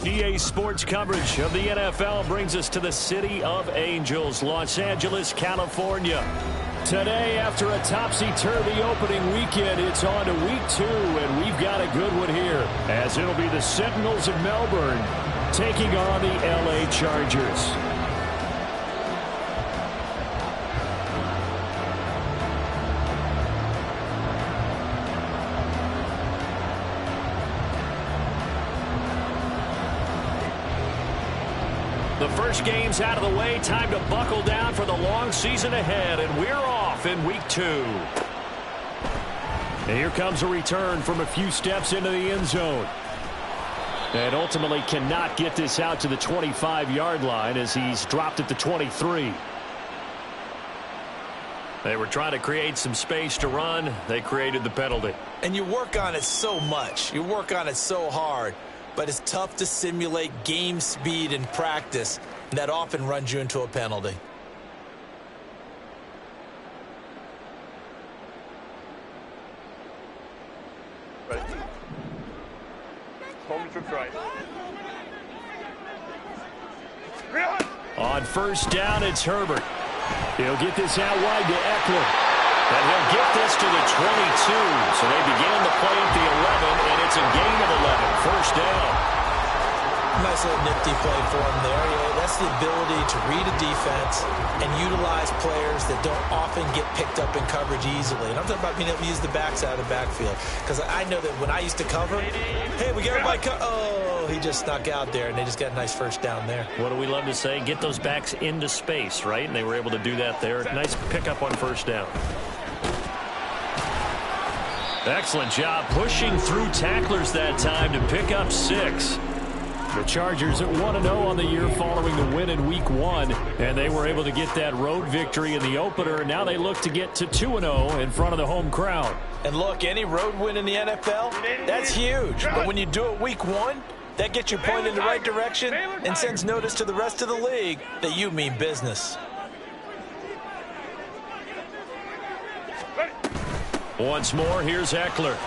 EA Sports coverage of the NFL brings us to the City of Angels, Los Angeles, California. Today, after a topsy-turvy opening weekend, it's on to week 2, and we've got a good one here, as it'll be the Sentinels of Melbourne taking on the LA Chargers. The first game's out of the way. Time to buckle down for the long season ahead, and we're off in week 2. And here comes a return from a few steps into the end zone. And ultimately cannot get this out to the 25-yard line as he's dropped at the 23. They were trying to create some space to run. They created the penalty. And you work on it so much. You work on it so hard. But it's tough to simulate game speed in practice. And that often runs you into a penalty. Right. Home trips right. On first down, it's Herbert. He'll get this out wide to Eckler. And he'll get this to the 22. So they began the play at the 11, and it's a gain of 11. First down. Nice little nifty play for him there. Yeah, that's the ability to read a defense and utilize players that don't often get picked up in coverage easily. And I'm talking about being able to use the backs out of the backfield. Because I know that when I used to cover, hey, we got everybody oh, he just snuck out there, and they just got a nice first down there. What do we love to say? Get those backs into space, right? And they were able to do that there. Nice pickup on first down. Excellent job pushing through tacklers that time to pick up 6. The Chargers at 1-0 on the year following the win in week 1, and they were able to get that road victory in the opener, and now they look to get to 2-0 in front of the home crowd. And look, any road win in the NFL, that's huge. But when you do it week 1, that gets you pointed in the right direction and sends notice to the rest of the league that you mean business. Once more, here's Eckler.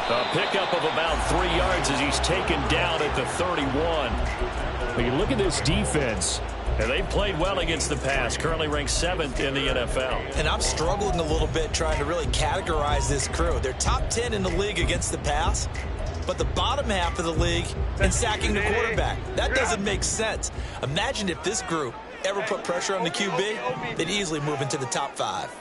A pickup of about 3 yards as he's taken down at the 31. When you look at this defense, and they played well against the pass, currently ranked 7th in the NFL. And I'm struggling a little bit trying to really categorize this crew. They're top 10 in the league against the pass, but the bottom half of the league in sacking the quarterback. That doesn't make sense. Imagine if this group ever put pressure on the QB, they'd easily move into the top 5.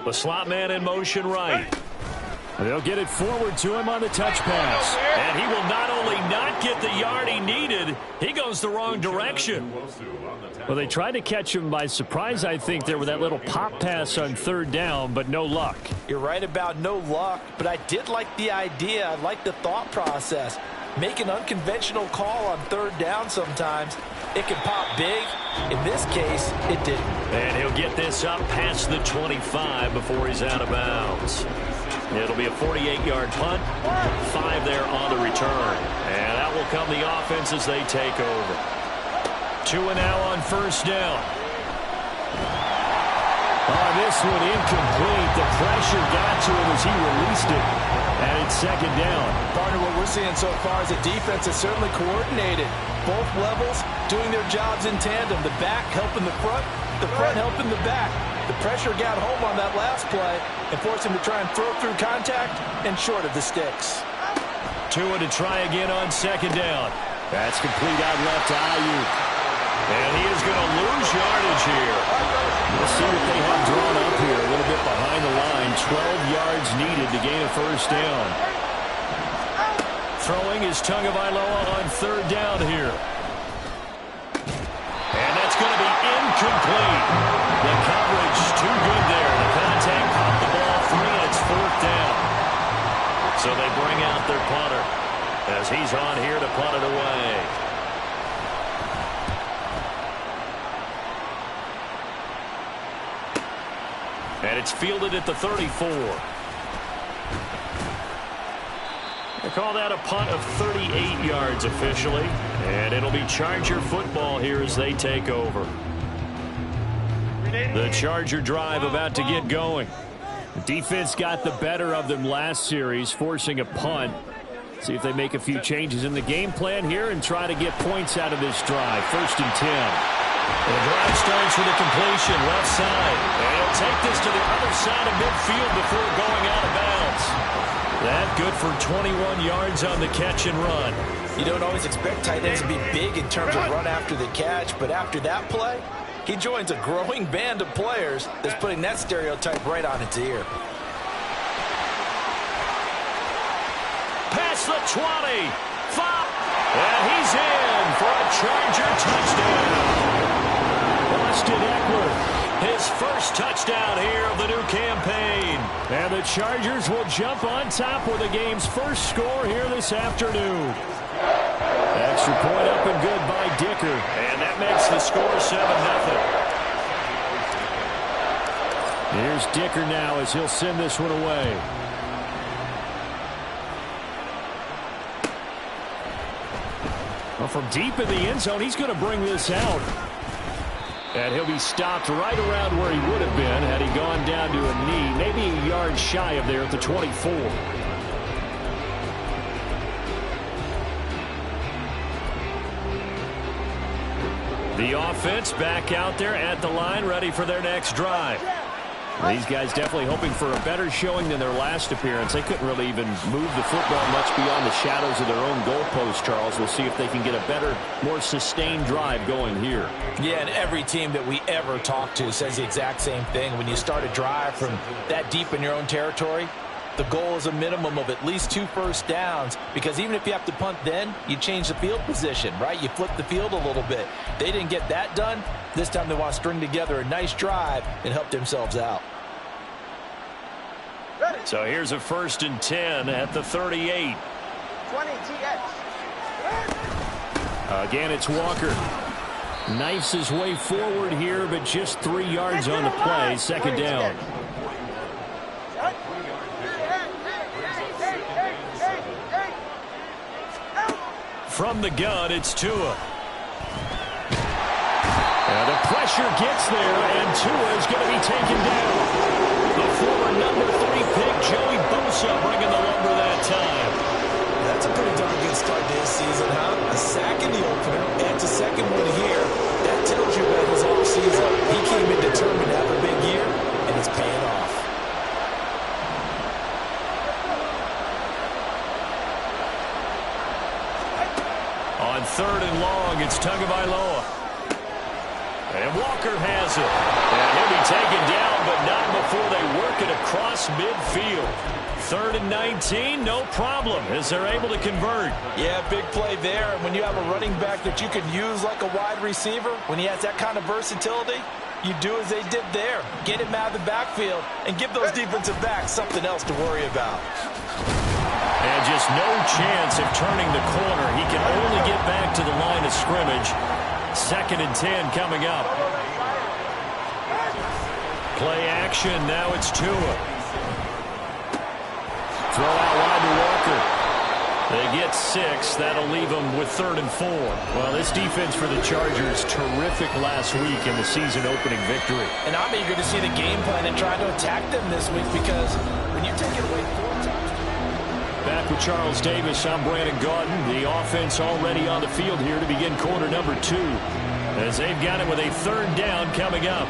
The slot man in motion right. They'll get it forward to him on the touch pass. And he will not only not get the yard he needed, he goes the wrong direction. Well, they tried to catch him by surprise, I think, there with that little pop pass on third down, but no luck. You're right about no luck, but I did like the idea. I like the thought process. Make an unconventional call on third down sometimes. It can pop big. In this case, it didn't. And he'll get this up past the 25 before he's out of bounds. It'll be a 48-yard punt. 5 there on the return. And that will come the offense as they take over. 2 now on first down. Oh, this one incomplete. The pressure got to him as he released it. And it's second down. Partner, what we're seeing so far is a defense that's certainly coordinated. Both levels doing their jobs in tandem. The back helping the front helping the back. The pressure got home on that last play and forced him to try and throw through contact and short of the sticks. Tua to try again on second down. That's complete out left to Ayuk. And he is going to lose yardage here. We'll see what they have drawn up here. A little bit behind the line. 12 yards needed to gain a first down. Throwing is Tagovailoa on third down here. And that's going to be incomplete. The coverage too good there. The contact caught the ball free, and it's fourth down. So they bring out their punter as he's on here to punt it away. And it's fielded at the 34. They call that a punt of 38 yards officially. And it'll be Charger football here as they take over. The Charger drive about to get going. The defense got the better of them last series, forcing a punt. See if they make a few changes in the game plan here and try to get points out of this drive. 1st and 10. The drive starts with a completion left side. And he'll take this to the other side of midfield before going out of bounds. That good for 21 yards on the catch and run. You don't always expect tight ends to be big in terms of run after the catch, but after that play, he joins a growing band of players that's putting that stereotype right on its ear. Past the 20. 5. And he's in for a Charger touchdown. Austin Ekeler, his first touchdown here of the new campaign. And the Chargers will jump on top with the game's first score here this afternoon. Extra point up and good by Dicker. And that makes the score 7-0. Here's Dicker now as he'll send this one away. Well, from deep in the end zone, he's going to bring this out. And he'll be stopped right around where he would have been had he gone down to a knee, maybe a yard shy of there at the 24. The offense back out there at the line, ready for their next drive. These guys definitely hoping for a better showing than their last appearance. They couldn't really even move the football much beyond the shadows of their own goalpost, Charles. We'll see if they can get a better, more sustained drive going here. Yeah, and every team that we ever talk to says the exact same thing. When you start a drive from that deep in your own territory, the goal is a minimum of at least 2 first downs, because even if you have to punt then, you change the field position, right? You flip the field a little bit. They didn't get that done. This time they want to string together a nice drive and help themselves out. So here's a 1st and 10 at the 38. 20 TX. Again, it's Walker. Knifes his way forward here, but just 3 yards on the play. 2nd down. From the gun, it's Tua. And the pressure gets there, and Tua is going to be taken down. The former number 3 pick, Joey Bosa, bringing the lumber that time. That's a pretty darn good start to his season, huh? A sack in the opener, and a second one here. That tells you about his offseason. He came in determined to have a big year, and it's paying off. On 3rd and long, it's Tagovailoa. And Walker has it. And he'll be taken down, but not before they work it across midfield. 3rd and 19, no problem, as they're able to convert. Yeah, big play there. And when you have a running back that you can use like a wide receiver, when he has that kind of versatility, you do as they did there. Get him out of the backfield and give those defensive backs something else to worry about. And just no chance of turning the corner. He can only get back to the line of scrimmage. 2nd and 10 coming up. Play action. Now it's Tua. Throw out wide to Walker. They get 6. That'll leave them with 3rd and 4. Well, this defense for the Chargers, terrific last week in the season-opening victory. And I'm eager to see the game plan and try to attack them this week, because when you take it away 4 times. Back with Charles Davis, I'm Brandon Gaudin. The offense already on the field here to begin quarter number 2, as they've got it with a 3rd down coming up.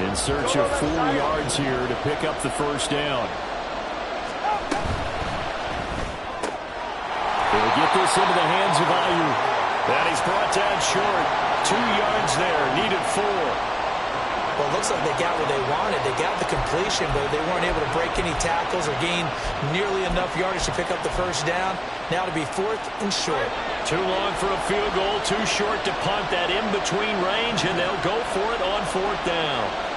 In search of 4 yards here to pick up the 1st down. They'll get this into the hands of Aiyuk. That he's brought down short. 2 yards there, needed 4. Well, it looks like they got what they wanted. They got the completion, but they weren't able to break any tackles or gain nearly enough yardage to pick up the 1st down. Now to be 4th and short. Too long for a field goal, too short to punt. That in-between range, and they'll go for it on 4th down.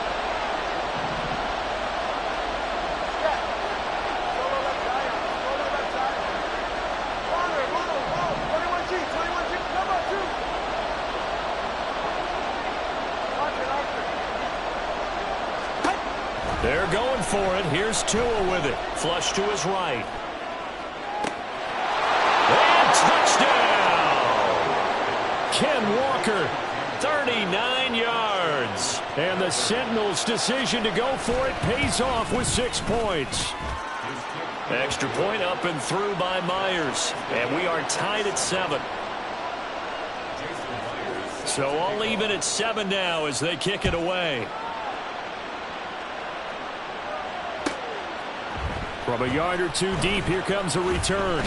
going for it. Here's Tua with it. Flush to his right. And touchdown! Ken Walker, 39 yards. And the Sentinels' decision to go for it pays off with 6 points. Extra point up and through by Myers. And we are tied at 7. So all even at 7 now as they kick it away. From a yard or two deep, here comes a return.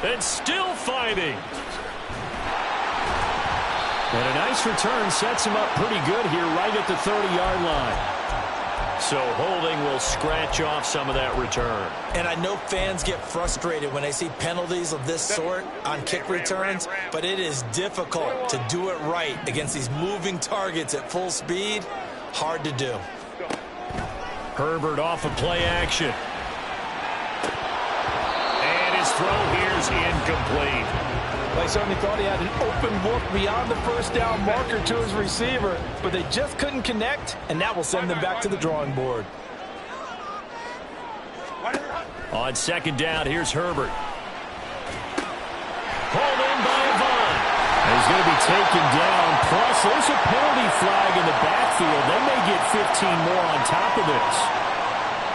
And still fighting. And a nice return sets him up pretty good here right at the 30-yard line. So holding will scratch off some of that return. And I know fans get frustrated when they see penalties of this sort on kick returns, but it is difficult to do it right against these moving targets at full speed. Hard to do. Herbert off of play action. And his throw here's incomplete. They certainly thought he had an open look beyond the first down marker to his receiver, but they just couldn't connect, and that will send them back to the drawing board. On second down, here's Herbert. Pulled in by Vaughn. He's going to be taken down. Plus, there's a penalty flag in the backfield. They may get 15 more on top of this.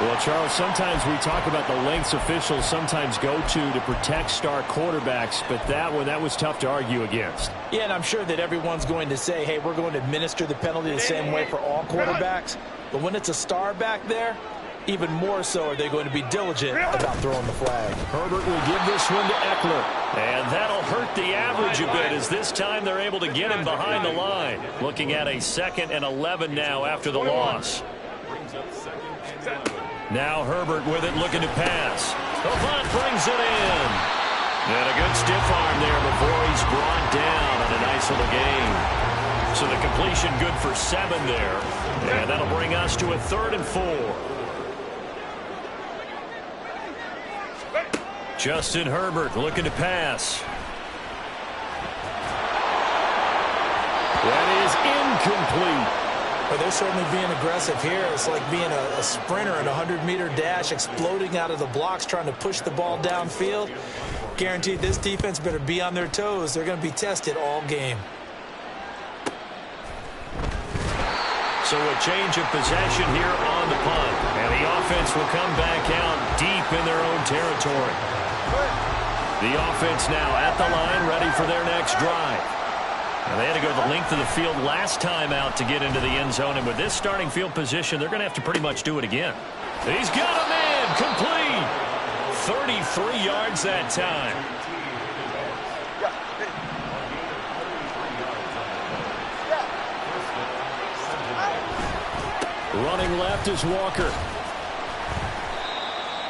Well, Charles, sometimes we talk about the lengths officials sometimes go to protect star quarterbacks, but that was tough to argue against. Yeah, and I'm sure that everyone's going to say, hey, we're going to administer the penalty the same way for all quarterbacks. But when it's a star back there, even more so are they going to be diligent about throwing the flag. Herbert will give this one to Eckler. And that'll hurt the average a bit as this time they're able to get him behind the line. Looking at a 2nd and 11 now after the loss. Now Herbert with it, looking to pass. Avant brings it in. And a good stiff arm there before he's brought down on a nice little gain. So the completion good for 7 there. And that'll bring us to a 3rd and 4. Justin Herbert looking to pass. That is incomplete. But they're certainly being aggressive here. It's like being a sprinter in a 100-meter dash, exploding out of the blocks, trying to push the ball downfield. Guaranteed this defense better be on their toes. They're going to be tested all game. So a change of possession here on the punt. And the offense will come back out deep in their own territory. The offense now at the line, ready for their next drive. And they had to go the length of the field last time out to get into the end zone. And with this starting field position, they're going to have to pretty much do it again. He's got a man complete. 33 yards that time. Running left is Walker.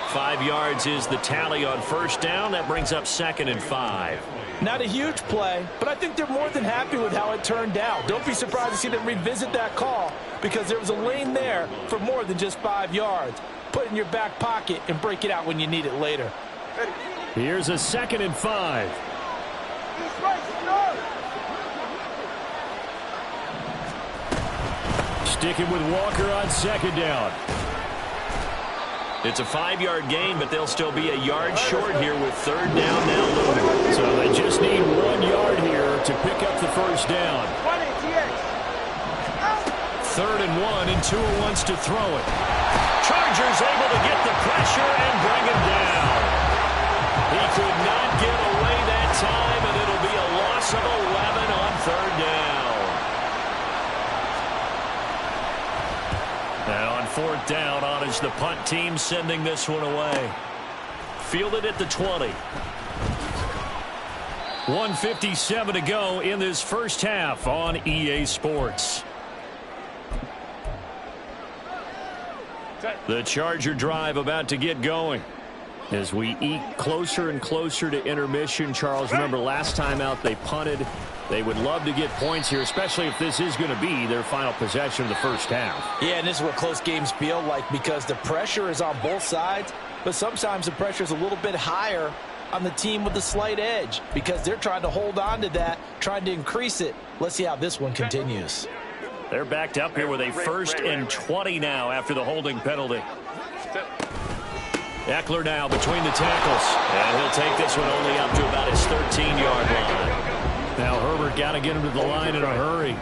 5 yards is the tally on first down. That brings up 2nd and 5. Not a huge play, but I think they're more than happy with how it turned out. Don't be surprised to see them revisit that call because there was a lane there for more than just 5 yards. Put it in your back pocket and break it out when you need it later. Here's a 2nd and 5. Sticking with Walker on second down. It's a 5-yard gain, but they'll still be a yard short here with 3rd down now looming. So they just need 1 yard here to pick up the first down. 3rd and 1, and Tua wants to throw it. Chargers able to get the pressure and bring him down. He could not get away that time, and it'll be a loss of 11 on 3rd down. And on 4th down, on is the punt team sending this one away. Fielded at the 20. 1:57 to go in this first half on EA Sports. The Charger drive about to get going. As we eke closer and closer to intermission, Charles, remember last time out they punted. They would love to get points here, especially if this is going to be their final possession of the first half. Yeah, and this is what close games feel like because the pressure is on both sides, but sometimes the pressure is a little bit higher on the team with the slight edge because they're trying to hold on to that, trying to increase it. Let's see how this one continues. They're backed up here with a 1st and 20 now after the holding penalty. Eckler now between the tackles. And he'll take this one only up to about his 13-yard line. Now Herbert got to get him to the line in a hurry.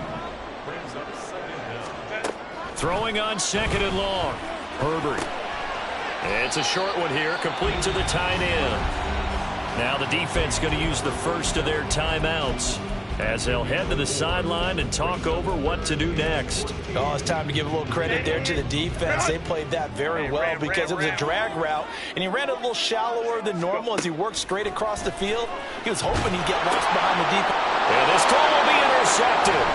Throwing on 2nd and long. Herbert. It's a short one here, complete to the tight end. Now the defense going to use the first of their timeouts as they'll head to the sideline and talk over what to do next. Oh, it's time to give a little credit there to the defense. They played that very well because it was a drag route, and he ran a little shallower than normal as he worked straight across the field. He was hoping he'd get lost behind the defense. And this throw will be intercepted.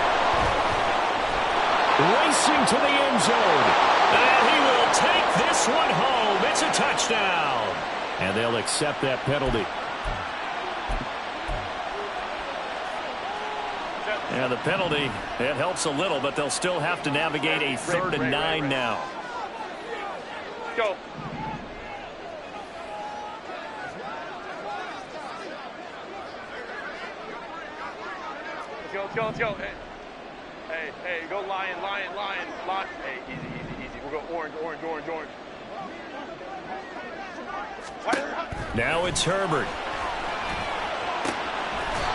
Racing to the end zone. And he will take this one home. It's a touchdown. And they'll accept that penalty. Yeah, the penalty, it helps a little, but they'll still have to navigate a 3rd and 9 now. Go. Let's go. Hey, go lion. Hey, easy. We'll go orange. Now it's Herbert.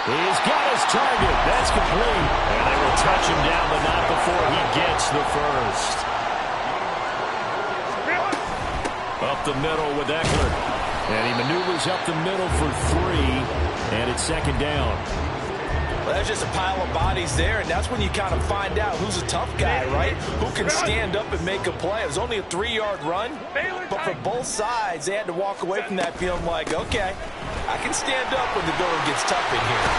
He's got his target. That's complete. And they will touch him down, but not before he gets the first. Up the middle with Eckler. And he maneuvers up the middle for 3. And it's 2nd down. Well, there's just a pile of bodies there, and that's when you kind of find out who's a tough guy, right? Who can stand up and make a play. It was only a 3-yard run, but for both sides, they had to walk away from that feeling like, okay, I can stand up when the going gets tough in here.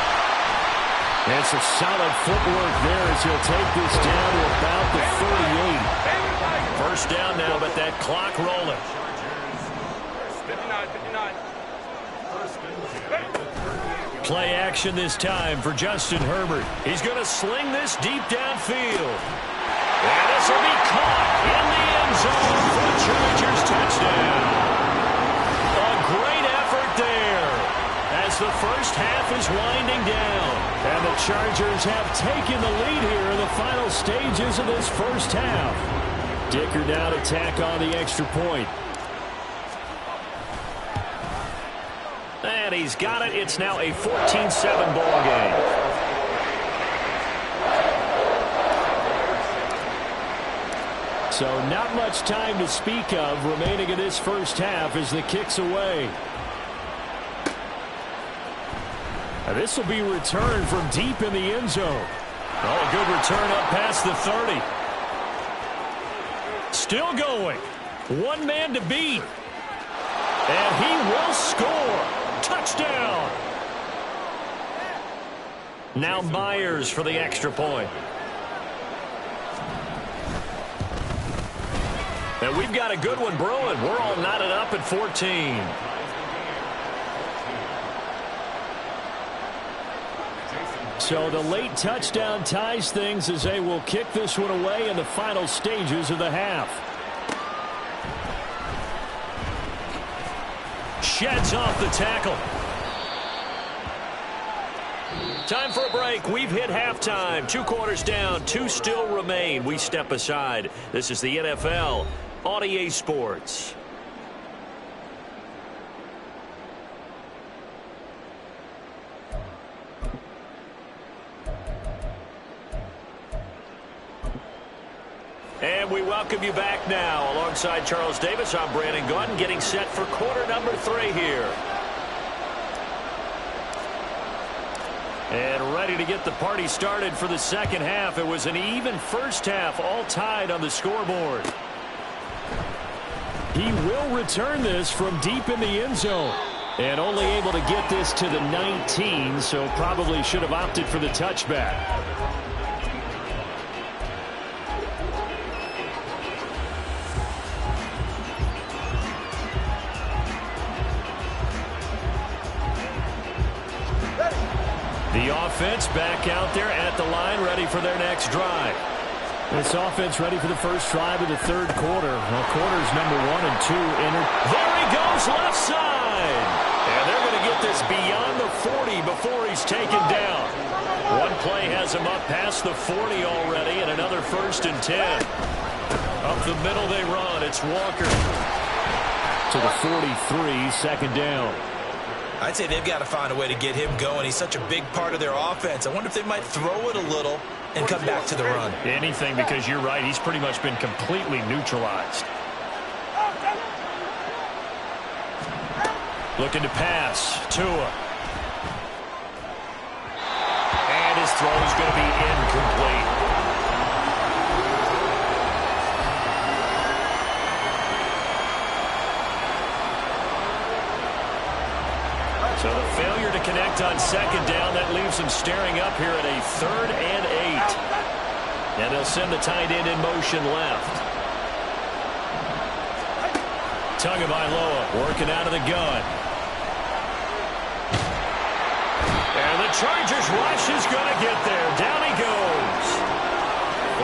And some solid footwork there as he'll take this down to about the 38. First down now, but that clock rolling. 59. Play action this time for Justin Herbert. He's going to sling this deep downfield. And this will be caught in the end zone for the Chargers touchdown. A great effort there as the first half is winding down. And the Chargers have taken the lead here in the final stages of this first half. Dicker now to tack on the extra point. And he's got it. It's now a 14-7 ball game. So not much time to speak of remaining in this first half as the kick's away. And this will be returned from deep in the end zone. Oh, a good return up past the 30. Still going. One man to beat. And he will score. Touchdown. Now Myers for the extra point. And we've got a good one brewing. We're all knotted up at 14. So the late touchdown ties things as they will kick this one away in the final stages of the half. Sheds off the tackle. Time for a break. We've hit halftime. 2 quarters down. 2 still remain. We step aside. This is the NFL on EA Sports. And we welcome you back now. Alongside Charles Davis, I'm Brandon Gaudin, getting set for quarter number 3 here. And ready to get the party started for the second half. It was an even first half, all tied on the scoreboard. He will return this from deep in the end zone. And only able to get this to the 19, so probably should have opted for the touchback. The offense back out there at the line, ready for their next drive. This offense ready for the first drive of the third quarter. Well, quarters number 1 and 2 entered. There he goes, left side. And they're going to get this beyond the 40 before he's taken down. One play has him up past the 40 already, and another 1st and 10. Up the middle they run. It's Walker to the 43, 2nd down. I'd say they've got to find a way to get him going. He's such a big part of their offense. I wonder if they might throw it a little and come back to the run. Anything, because you're right. He's pretty much been completely neutralized. Looking to pass. Tua. And his throw is going to be incomplete. So the failure to connect on 2nd down, that leaves him staring up here at a 3rd and 8. And they'll send the tight end in motion left. Tagovailoa working out of the gun. And the Chargers rush is going to get there. Down he goes.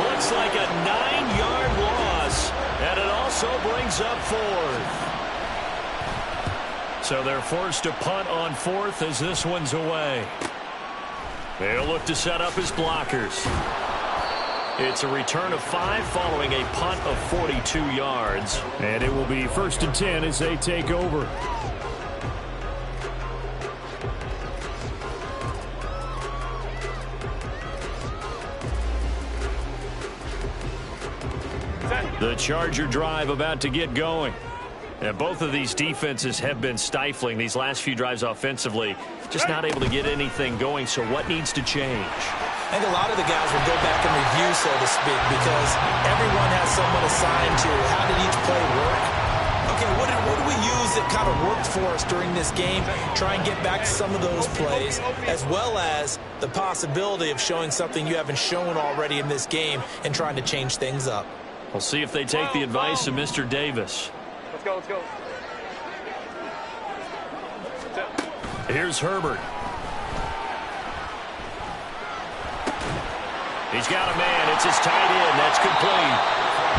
Looks like a 9-yard loss. And it also brings up 4th. So they're forced to punt on 4th as this one's away. They'll look to set up his blockers. It's a return of 5 following a punt of 42 yards. And it will be 1st and 10 as they take over. The Charger drive about to get going. And both of these defenses have been stifling these last few drives offensively. Just not able to get anything going, so what needs to change? I think a lot of the guys will go back and review, so to speak, because everyone has someone assigned to how did each play work. Okay, what did we use that kind of worked for us during this game? Try and get back to some of those plays, as well as the possibility of showing something you haven't shown already in this game and trying to change things up. We'll see if they take the advice of Mr. Davis. Let's go, let's go. Here's Herbert. He's got a man. It's his tight end. That's complete.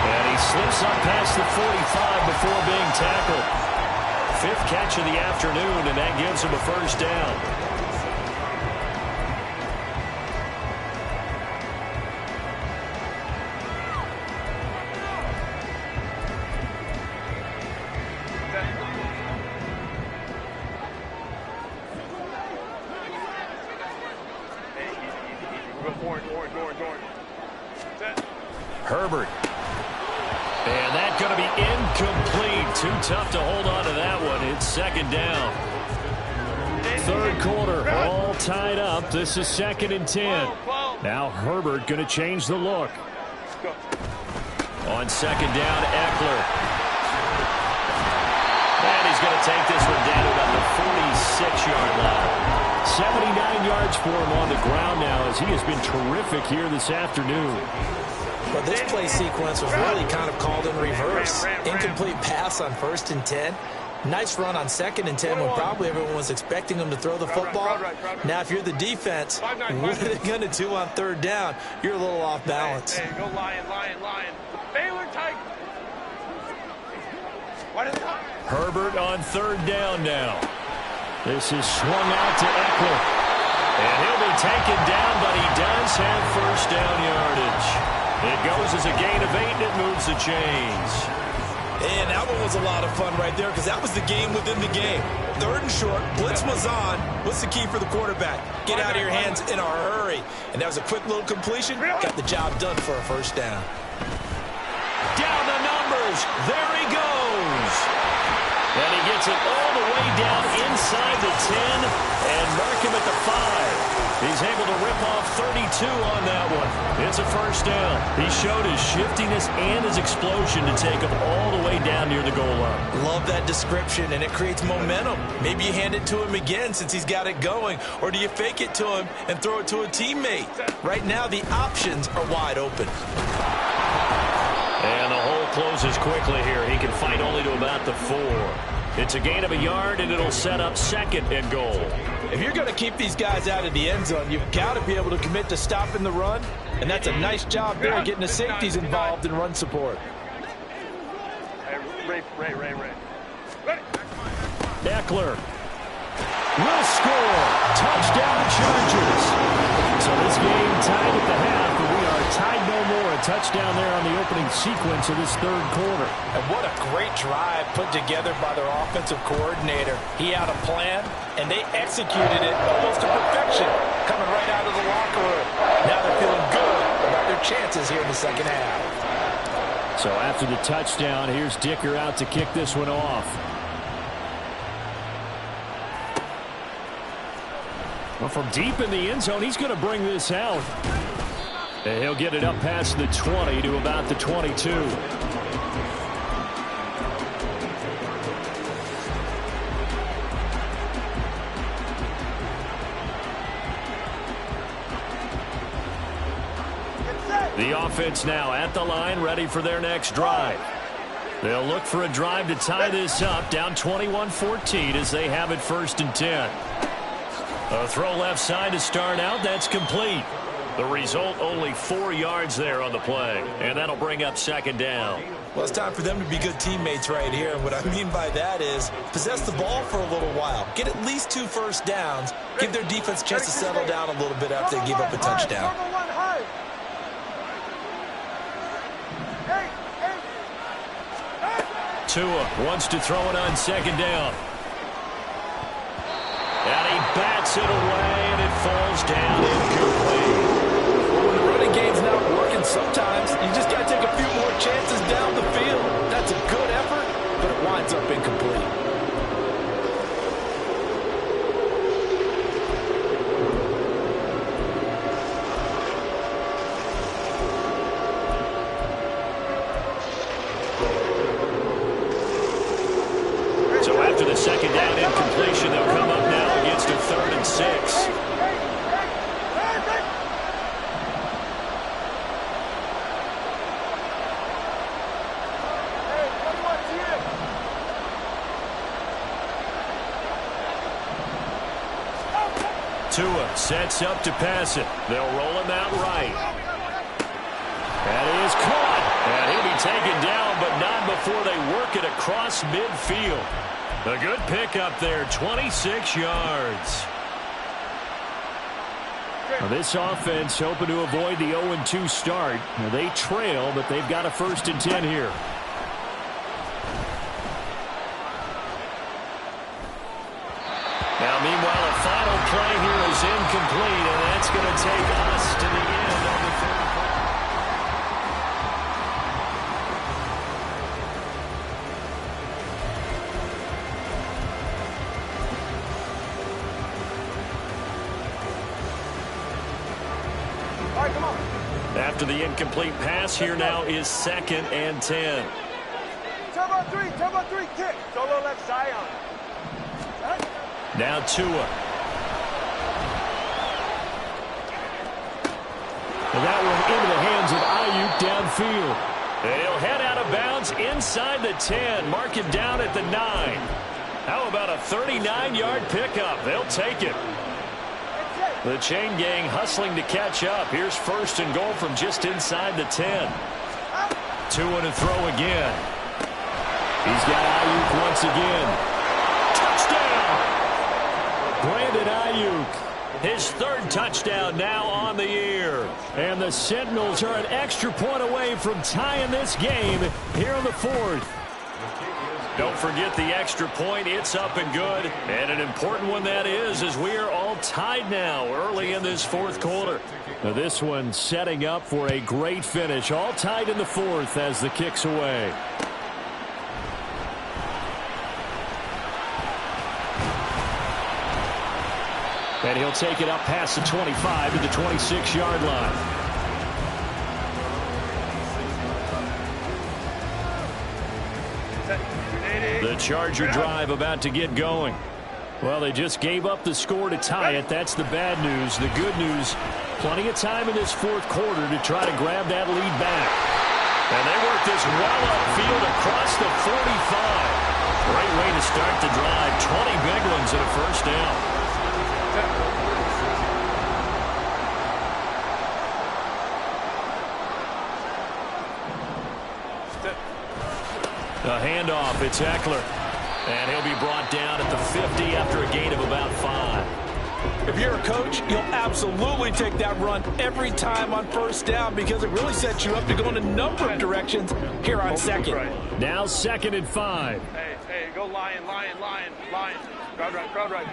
And he slips up past the 45 before being tackled. 5th catch of the afternoon, and that gives him a 1st down. Herbert. And that's going to be incomplete. Too tough to hold on to that one. It's 2nd down. 3rd quarter, all tied up. This is 2nd and 10. Now Herbert going to change the look. On 2nd down, Eckler. And he's going to take this one down to about the 46-yard line. 79 yards for him on the ground now as he has been terrific here this afternoon. Well, this play sequence was really kind of called in reverse. Incomplete pass on 1st and 10. Nice run on 2nd and 10 when probably everyone was expecting him to throw the football. Now, if you're the defense, what are they going to do on 3rd down? You're a little off balance. Hey, go Lion. Baylor Tiger. What is that? Herbert on 3rd down now. This is swung out to Eckler. And he'll be taken down, but he does have 1st down yardage. It goes as a gain of 8, and it moves the chains. And that one was a lot of fun right there because that was the game within the game. 3rd and short, blitz was on. What's the key for the quarterback? Get out of your hands in a hurry. And that was a quick little completion. Got the job done for a 1st down. Down the numbers. There he goes. And he gets it all the way down inside the 10 and mark him at the 5. He's able to rip off 32 on that one. It's a 1st down. He showed his shiftiness and his explosion to take him all the way down near the goal line. Love that description, and it creates momentum. Maybe you hand it to him again since he's got it going, or do you fake it to him and throw it to a teammate? Right now, the options are wide open. And the hole closes quickly here. He can fight only to about the 4. It's a gain of a yard, and it'll set up 2nd and goal. If you're going to keep these guys out of the end zone, you've got to be able to commit to stopping the run, and that's a nice job there getting the safeties involved in run support. Hey, Ray. Eckler. will score. Touchdown Chargers. So this game tied at the half, but we are tied no more. A touchdown there on the opening sequence of this third quarter. And what a great drive put together by their offensive coordinator. He had a plan, and they executed it almost to perfection, coming right out of the locker room. Now they're feeling good about their chances here in the second half. So after the touchdown, here's Dicker out to kick this one off. Well, from deep in the end zone, he's going to bring this out. And he'll get it up past the 20 to about the 22. The offense now at the line, ready for their next drive. They'll look for a drive to tie this up, down 21-14 as they have it 1st and 10. A throw left side to start out. That's complete. The result, only 4 yards there on the play. And that'll bring up 2nd down. Well, it's time for them to be good teammates right here. And what I mean by that is possess the ball for a little while. Get at least 2 first downs. Give their defense a chance to settle down a little bit after they give up a touchdown. Tua wants to throw it on 2nd down. And he bats it away, and it falls down incomplete. When the running game's not working, sometimes you just got to take a few more chances down the field. That's a good effort, but it winds up incomplete. So after the 2nd down incompletion, they'll come up now against a 3rd and 6. Tua sets up to pass it. They'll roll him out right. That is caught. And he'll be taken down, but not before they work it across midfield. A good pickup there, 26 yards. Now this offense hoping to avoid the 0-2 start. Now they trail, but they've got a 1st and 10 here. Now, meanwhile, a final play here is incomplete, and that's going to take us to the end of the 3rd quarter. All right, come on. After the incomplete pass, here now is 2nd and 10. Turbo 3, kick. Solo left side on. Now Tua. And that one into the hands of Ayuk downfield. And he'll head out of bounds inside the 10. Mark him down at the 9. How about a 39-yard pickup? They'll take it. The chain gang hustling to catch up. Here's 1st and goal from just inside the 10. Tua to throw again. He's got Ayuk once again. Touchdown! Brandon Ayuk, his 3rd touchdown now on the year. And the Sentinels are an extra point away from tying this game here in the 4th. Don't forget the extra point. It's up and good. And an important one that is, as we are all tied now early in this 4th quarter. Now this one setting up for a great finish. All tied in the 4th as the kick's away. And he'll take it up past the 25 to the 26-yard line. The Charger drive about to get going. Well, they just gave up the score to tie it. That's the bad news. The good news, plenty of time in this 4th quarter to try to grab that lead back. And they work this well upfield across the 45. Great way to start the drive. 20 big ones and a 1st down. A handoff. It's Eckler. And he'll be brought down at the 50 after a gain of about 5. If you're a coach, you'll absolutely take that run every time on first down because it really sets you up to go in a number of directions here on second. Now 2nd and 5. Hey, go lion. Crowd right.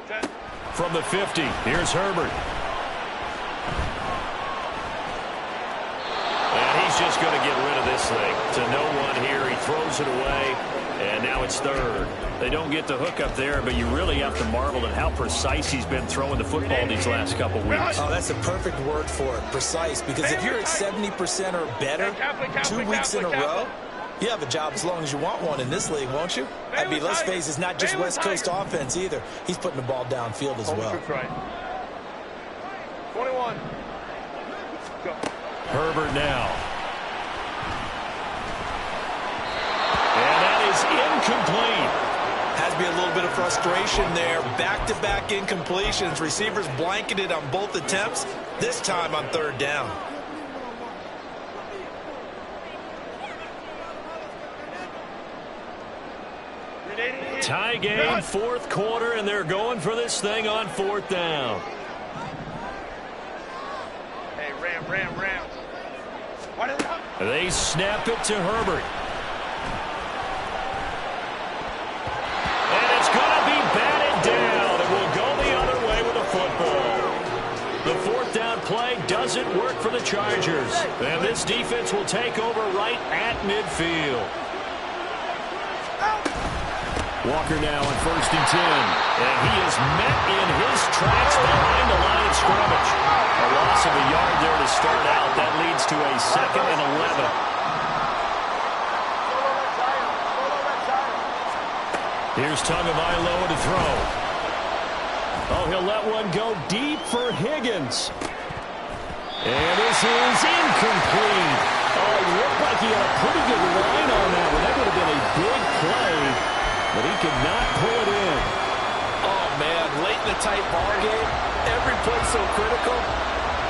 Set. From the 50, here's Herbert. And he's just going to get rid of this thing to no one here. He throws it away, and now it's 3rd. They don't get the hook up there, but you really have to marvel at how precise he's been throwing the football these last couple weeks. Oh, that's a perfect word for it, precise, because if you're at 70% or better 2 weeks in a row, you have a job as long as you want one in this league, won't you? I mean, let's face it, it's not just West Coast offense either. He's putting the ball downfield as well. 21. Go. Herbert now. And that is incomplete. Has to be a little bit of frustration there. Back-to-back incompletions. Receivers blanketed on both attempts, this time on 3rd down. Tie game, 4th quarter, and they're going for this thing on 4th down. Hey, Rams. They snap it to Herbert. And it's going to be batted down. It will go the other way with the football. The 4th down play doesn't work for the Chargers. And this defense will take over right at midfield. Walker now on 1st and 10. And he is met in his tracks behind the line of scrimmage. A loss of a yard there to start out. That leads to a 2nd and 11. Here's Tagovailoa to throw. Oh, he'll let one go deep for Higgins. And this is incomplete. Oh, it looked like he had a pretty good line on that one. That would have been a big play. But he could not pull it in. Oh, man, late in the tight ball game, every play so critical,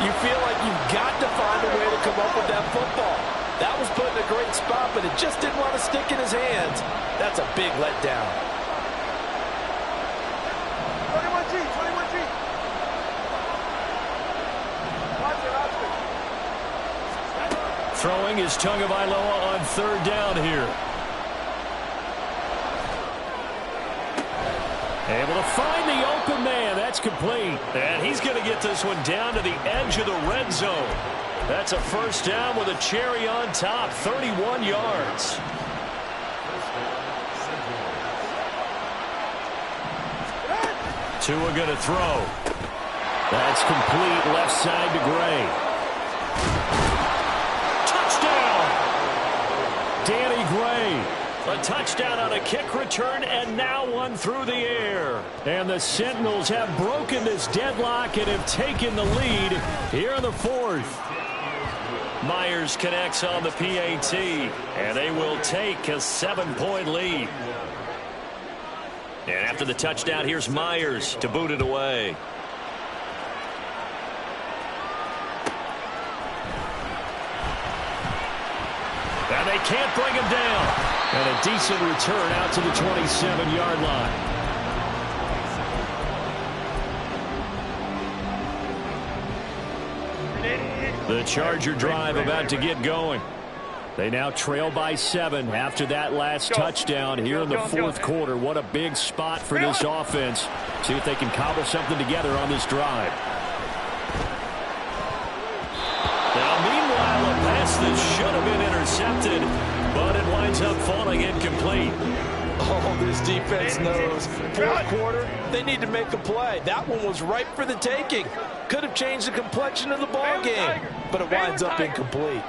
you feel like you've got to find a way to come up with that football. That was put in a great spot, but it just didn't want to stick in his hands. That's a big letdown. 21G. Throwing is Tagovailoa on 3rd down here. Able to find the open man. That's complete. And he's going to get this one down to the edge of the red zone. That's a 1st down with a cherry on top. 31 yards. Tua going to throw. That's complete left side to Gray. Touchdown! Danny Gray. A touchdown on a kick return, and now one through the air. And the Sentinels have broken this deadlock and have taken the lead here in the 4th. Myers connects on the PAT, and they will take a 7-point lead. And after the touchdown, here's Myers to boot it away. And they can't bring him down. And a decent return out to the 27-yard line. The Charger drive about to get going. They now trail by 7 after that last touchdown here in the 4th quarter. What a big spot for this offense. See if they can cobble something together on this drive. Now, meanwhile, a pass that should have been intercepted, but it winds up falling incomplete. Oh, this defense knows. 4th quarter, they need to make a play. That one was ripe for the taking. Could have changed the complexion of the ball game, but it winds up incomplete.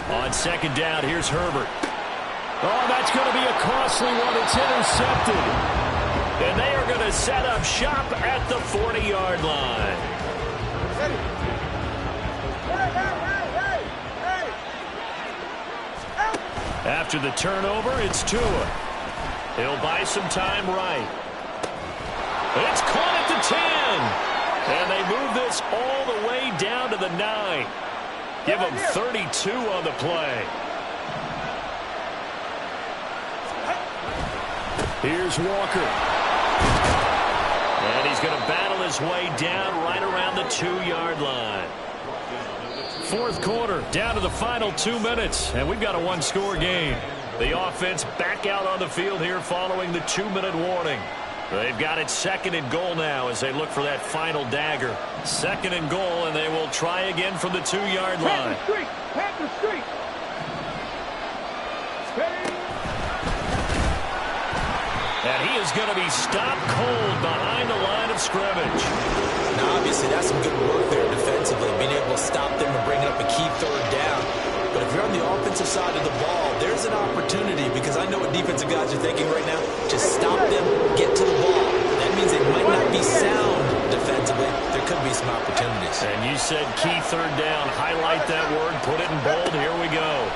On 2nd down, here's Herbert. Oh, that's going to be a costly one. It's intercepted. And they are going to set up shop at the 40-yard line. After the turnover, it's Tua. He'll buy some time right. It's caught at the 10. And they move this all the way down to the 9. Give them 32 on the play. Here's Walker. And he's going to battle his way down right around the 2-yard line. Fourth quarter, down to the final 2 minutes, and we've got a one-score game. The offense back out on the field here following the 2-minute warning. They've got it 2nd and goal now as they look for that final dagger. 2nd and goal, and they will try again from the 2-yard line. Panther Street. And he is going to be stopped cold behind the line of scrimmage. Now, obviously, that's some good work there defensively, being able to stop them and bring up a key 3rd down. But if you're on the offensive side of the ball, there's an opportunity, because I know what defensive guys are thinking right now. Just stop them, get to the ball. That means they might not be sound defensively. There could be some opportunities. And you said key 3rd down. Highlight that word, put it in bold. Here we go.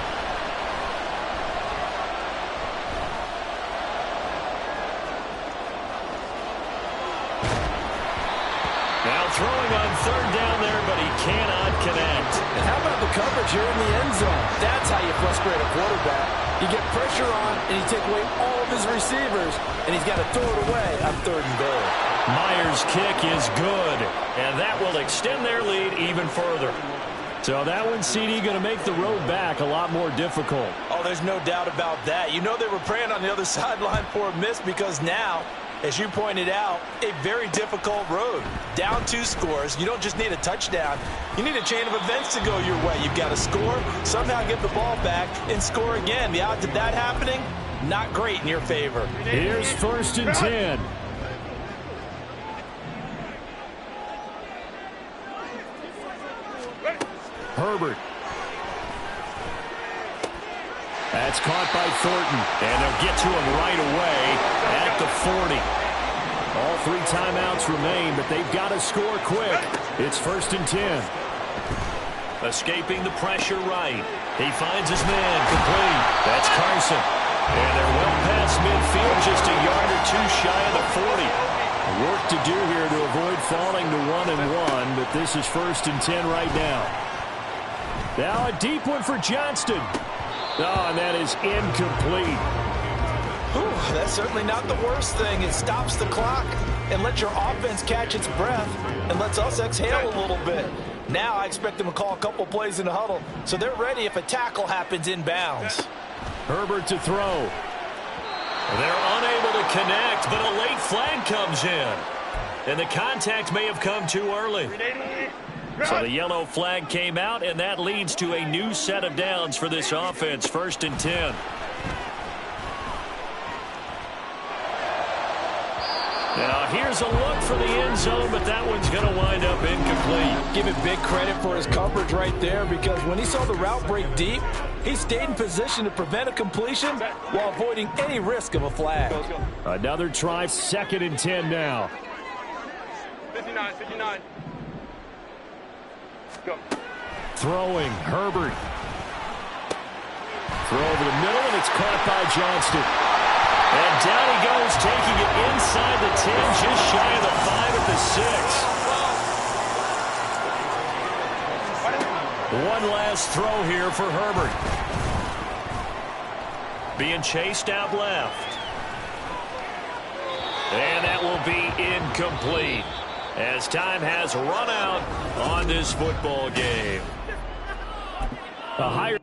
Now throwing on 3rd down there, but he cannot connect. And how about the coverage here in the end zone? That's how you frustrate a quarterback. You get pressure on, and you take away all of his receivers, and he's got to throw it away on 3rd and goal. Myers' kick is good, and that will extend their lead even further. So that one, CD, going to make the road back a lot more difficult. Oh, there's no doubt about that. You know they were praying on the other sideline for a miss, because now, as you pointed out, a very difficult road. Down 2 scores. You don't just need a touchdown. You need a chain of events to go your way. You've got to score, somehow get the ball back, and score again. The odds of that happening, not great in your favor. Here's 1st and 10. Herbert. That's caught by Thornton, and they'll get to him right away at the 40. All 3 timeouts remain, but they've got to score quick. It's 1st and 10. Escaping the pressure right. He finds his man complete. That's Carson. And they're well past midfield, just a yard or 2 shy of the 40. Work to do here to avoid falling to 1-1, but this is 1st and 10 right now. Now a deep one for Johnston. Oh, and that is incomplete. Whew, that's certainly not the worst thing. It stops the clock and lets your offense catch its breath and lets us exhale a little bit. Now I expect them to call a couple plays in the huddle, so they're ready if a tackle happens inbounds. Herbert to throw. They're unable to connect, but a late flag comes in. And the contact may have come too early. So the yellow flag came out, and that leads to a new set of downs for this offense. 1st and 10. Now here's a look for the end zone, but that one's going to wind up incomplete. Give him big credit for his coverage right there, because when he saw the route break deep, he stayed in position to prevent a completion while avoiding any risk of a flag. Another try, 2nd and 10 now. 59. Go. Throwing, Herbert. Throw over the middle, and it's caught by Johnston. And down he goes, taking it inside the 10, just shy of the 5 at the 6. One last throw here for Herbert. Being chased out left. And that will be incomplete, as time has run out on this football game. A higher